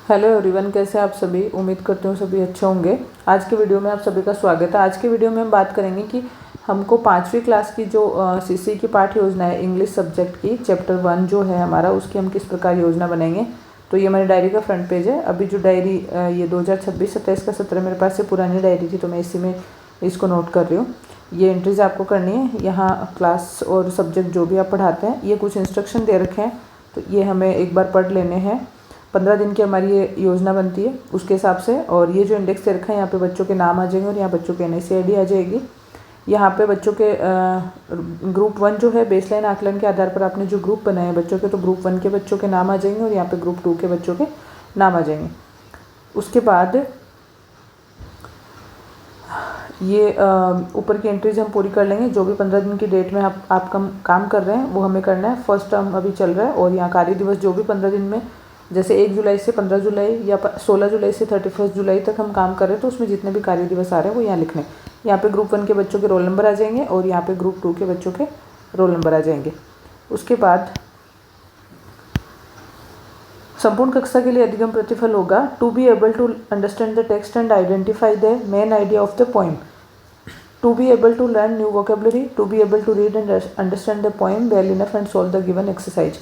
Hello everyone, कैसे हैं आप सभी। उम्मीद करती हूँ सभी अच्छे होंगे। आज के वीडियो में आप सभी का स्वागत है। आज के वीडियो में हम बात करेंगे कि हमको 5वीं क्लास की जो सीसी की पाठ्य योजना है इंग्लिश सब्जेक्ट की, चैप्टर 1 जो है हमारा, उसकी हम किस प्रकार योजना बनाएंगे। तो ये हमारी डायरी का फ्रंट पेज है। अभी जो डायरी ये 2026-27 का सत्र मेरे पास से पुरानी डायरी थी, तो मैं इसी में इसको नोट कर रही हूँ। ये एंट्रीज आपको करनी है। यहाँ क्लास और सब्जेक्ट जो भी आप पढ़ाते हैं, ये कुछ इंस्ट्रक्शन दे रखे हैं, तो ये हमें एक बार पढ़ लेने हैं। 15 दिन की हमारी ये योजना बनती है उसके हिसाब से। और ये जो इंडेक्स दे रखा है, यहाँ पे बच्चों के नाम आ जाएंगे और यहाँ बच्चों के NIC ID आ जाएगी। यहाँ पे बच्चों के ग्रुप 1 जो है, बेसलाइन आकलन के आधार पर आपने जो ग्रुप बनाए हैं बच्चों के, तो ग्रुप 1 के बच्चों के नाम आ जाएंगे और यहाँ पे ग्रुप 2 के बच्चों के नाम आ जाएंगे। उसके बाद ये ऊपर की एंट्रीज हम पूरी कर लेंगे। जो भी 15 दिन की डेट में आप काम कर रहे हैं वो हमें करना है। फर्स्ट टर्म अभी चल रहा है और यहाँ कार्य दिवस जो भी 15 दिन में, जैसे 1 जुलाई से 15 जुलाई या 16 जुलाई से 31 जुलाई तक हम काम कर रहे हैं, तो उसमें जितने भी कार्य दिवस आ रहे हैं वो यहाँ लिखने। यहाँ पे ग्रुप 1 के बच्चों के रोल नंबर आ जाएंगे और यहाँ पे ग्रुप 2 के बच्चों के रोल नंबर आ जाएंगे। उसके बाद संपूर्ण कक्षा के लिए अधिगम प्रतिफल होगा to be able to understand the text and identify the main idea of the poem, to be able to learn new vocabulary, to be able to read and understand the poem well enough and solve the given exercise.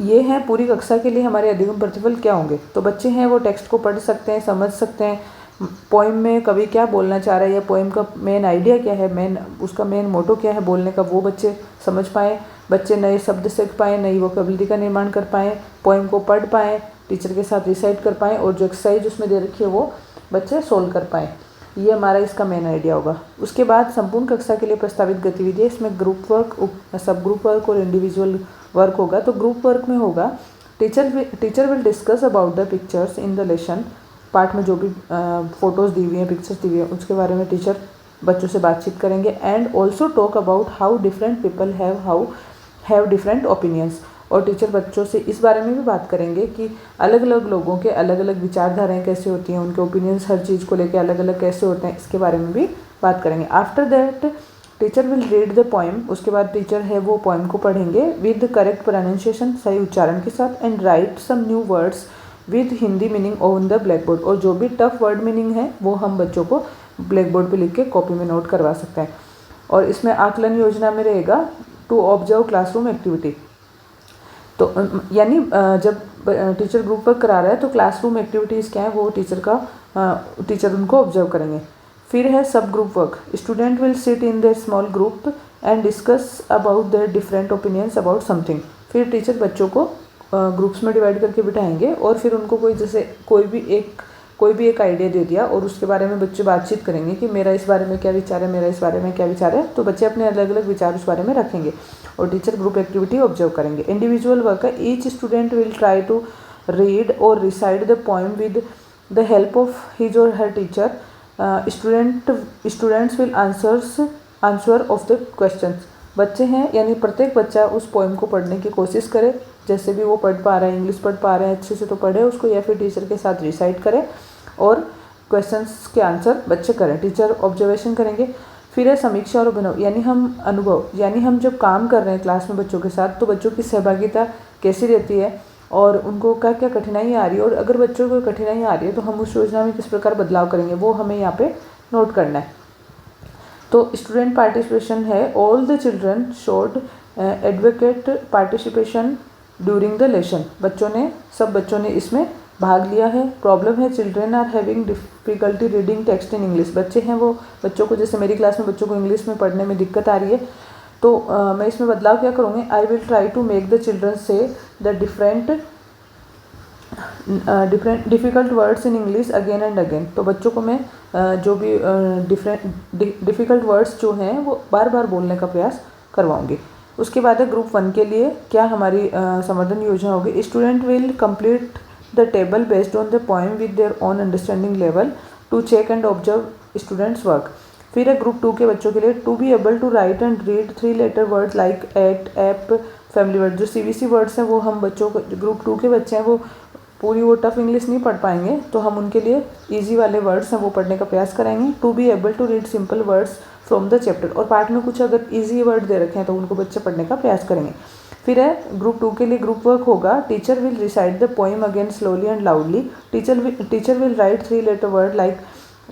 ये हैं पूरी कक्षा के लिए हमारे अधिगम प्रतिफल क्या होंगे। तो बच्चे हैं वो टेक्स्ट को पढ़ सकते हैं, समझ सकते हैं, पोइम में कवि क्या बोलना चाह रहा है या पोइम का मेन आइडिया क्या है, उसका मेन मोटो क्या है बोलने का, वो बच्चे समझ पाएँ। बच्चे नए शब्द सीख पाएँ, नई वोकेबलरी का निर्माण कर पाएँ, पोइम को पढ़ पाएँ, टीचर के साथ रिसाइट कर पाएँ और जो एक्सरसाइज उसमें दे रखी है वो बच्चे सोल्व कर पाएँ। ये हमारा इसका मेन आइडिया होगा। उसके बाद संपूर्ण कक्षा के लिए प्रस्तावित गतिविधि, इसमें ग्रुप वर्क, सब ग्रुप वर्क और इंडिविजुअल वर्क होगा। तो ग्रुप वर्क में होगा teacher will discuss about the pictures in the lesson. पाठ में जो भी फोटोज़ दी हुई हैं, पिक्चर्स दी हुई हैं, उसके बारे में टीचर बच्चों से बातचीत करेंगे। And also talk about how different people have different opinions. और टीचर बच्चों से इस बारे में भी बात करेंगे कि अलग अलग लोगों के अलग अलग विचारधाराएँ कैसे होती हैं, उनके ओपिनियंस हर चीज़ को लेकर अलग अलग कैसे होते हैं, इसके बारे में भी बात करेंगे। After that teacher will read the poem. उसके बाद टीचर है वो पोइम को पढ़ेंगे विद करेक्ट प्रोनाउंसिएशन, सही उच्चारण के साथ, and write some new words with Hindi meaning on the blackboard. और जो भी टफ वर्ड मीनिंग है वो हम बच्चों को ब्लैक बोर्ड पर लिख के कॉपी में नोट करवा सकते हैं। और इसमें आकलन योजना में रहेगा टू ऑब्जर्व क्लासरूम एक्टिविटी। तो यानी जब टीचर ग्रुप वर्क करा रहा है तो क्लासरूम एक्टिविटीज़ क्या है वो टीचर उनको ऑब्जर्व करेंगे। फिर है सब group work. Student will sit in their small group and discuss about their different opinions about something. फिर टीचर बच्चों को ग्रुप्स में डिवाइड करके बिठाएंगे और फिर उनको कोई भी एक आइडिया दे दिया और उसके बारे में बच्चे बातचीत करेंगे कि मेरा इस बारे में क्या विचार है, मेरा इस बारे में क्या विचार है। तो बच्चे अपने अलग अलग विचार उस बारे में रखेंगे और टीचर ग्रुप एक्टिविटी ऑब्जर्व करेंगे। इंडिविजुअल वर्क है। Each student will try to read और recite the poem with the help of his और her teacher. Students will answer of the questions. बच्चे हैं यानी प्रत्येक बच्चा उस पोइम को पढ़ने की कोशिश करे, जैसे भी वो पढ़ पा रहा है, इंग्लिश पढ़ पा रहे हैं अच्छे से तो पढ़े उसको, या फिर टीचर के साथ रिसाइट करे और क्वेश्चंस के आंसर बच्चे करें। टीचर ऑब्जर्वेशन करेंगे। फिर है समीक्षा और अनुभव, यानी हम जब काम कर रहे हैं क्लास में बच्चों के साथ तो बच्चों की सहभागिता कैसी रहती है और उनको क्या क्या कठिनाई आ रही है, और अगर बच्चों को कठिनाई आ रही है तो हम उस योजना में किस प्रकार बदलाव करेंगे वो हमें यहाँ पे नोट करना है। तो स्टूडेंट पार्टिसिपेशन है। All the children showed advocate participation during the lesson. सब बच्चों ने इसमें भाग लिया है। प्रॉब्लम है children are having difficulty reading text in English. बच्चों को जैसे मेरी क्लास में बच्चों को इंग्लिश में पढ़ने में दिक्कत आ रही है, तो मैं इसमें बदलाव क्या करूँगी। I will try to make the children say the difficult words in English again and again. तो बच्चों को मैं जो भी डिफ़िकल्ट वर्ड्स जो हैं वो बार बार बोलने का प्रयास करवाऊँगी। उसके बाद है ग्रुप 1 के लिए क्या हमारी संवर्धन योजना होगी। Student will complete the table based on the poem with their own understanding level to check and observe students work. फिर है ग्रुप 2 के बच्चों के लिए to be able to write and read 3 letter words like at, app, family word. जो CBC words हैं वो हम बच्चों को, ग्रुप 2 के बच्चे हैं वो पूरी वो टफ इंग्लिश नहीं पढ़ पाएंगे, तो हम उनके लिए इजी वाले वर्ड्स हैं वो पढ़ने का प्रयास कराएंगे। To be able to read simple words from the chapter, और पार्ट में कुछ अगर इजी वर्ड दे रखे हैं तो उनको बच्चे पढ़ने का प्रयास करेंगे। फिर है ग्रुप 2 के लिए ग्रुप वर्क होगा। Teacher will recite the poem again slowly and loudly. Teacher will write 3 letter word like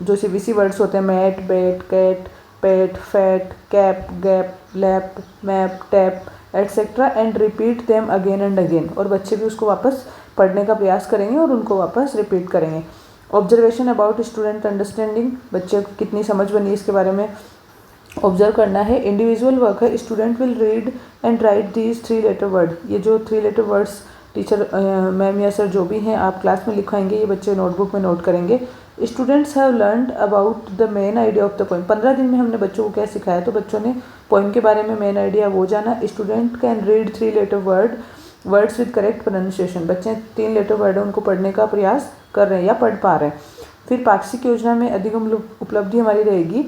जो सीबीसी वर्ड्स होते हैं mat, bat, cat, pet, fat, cap, gap, lap, map, tap etcetera and repeat them again and again, और बच्चे भी उसको वापस पढ़ने का प्रयास करेंगे और उनको वापस रिपीट करेंगे। ऑब्जर्वेशन अबाउट स्टूडेंट अंडरस्टैंडिंग, बच्चे को कितनी समझ बनी इसके बारे में ऑब्जर्व करना है। इंडिविजुअल वर्क है, student will read and write these 3 letter word, ये जो 3 लेटर वर्ड्स टीचर मैम या सर जो भी हैं आप क्लास में लिखवाएंगे, ये बच्चे नोटबुक में नोट करेंगे। Students have learned about the main idea of the poem, 15 दिन में हमने बच्चों को क्या सिखाया, तो बच्चों ने पोइम के बारे में मेन आइडिया वो जाना। Student can read 3 letter words with correct pronunciation, बच्चे 3 लेटर वर्ड है उनको पढ़ने का प्रयास कर रहे हैं या पढ़ पा रहे हैं। फिर पाक्षिक योजना में अधिगम उपलब्धि हमारी रहेगी।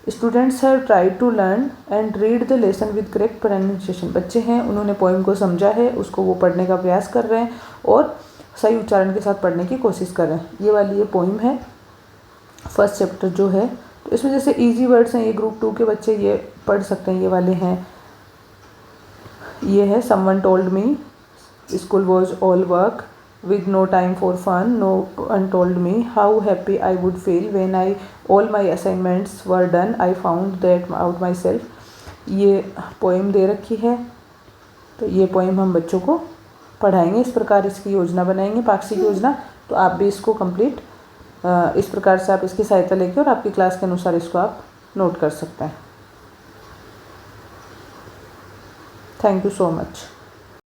Students have tried to learn and read the lesson with correct pronunciation, बच्चे हैं उन्होंने पोइम को समझा है, उसको वो पढ़ने का प्रयास कर रहे हैं और सही उच्चारण के साथ पढ़ने की कोशिश कर रहे हैं। ये वाली ये पोइम है फर्स्ट चैप्टर जो है, तो इसमें जैसे इजी वर्ड्स हैं, ये ग्रुप 2 के बच्चे ये पढ़ सकते हैं। ये वाले हैं, ये है someone told me school was all work with no time for fun, no one told me how happy I would feel when all my assignments were done, I found that out myself। ये poem दे रखी है, तो ये poem हम बच्चों को पढ़ाएंगे, इस प्रकार इसकी योजना बनाएंगे पाक्षिक योजना। तो आप भी इसको कंप्लीट इस प्रकार से आप इसकी सहायता लेके और आपकी क्लास के अनुसार इसको आप नोट कर सकते हैं। Thank you so much.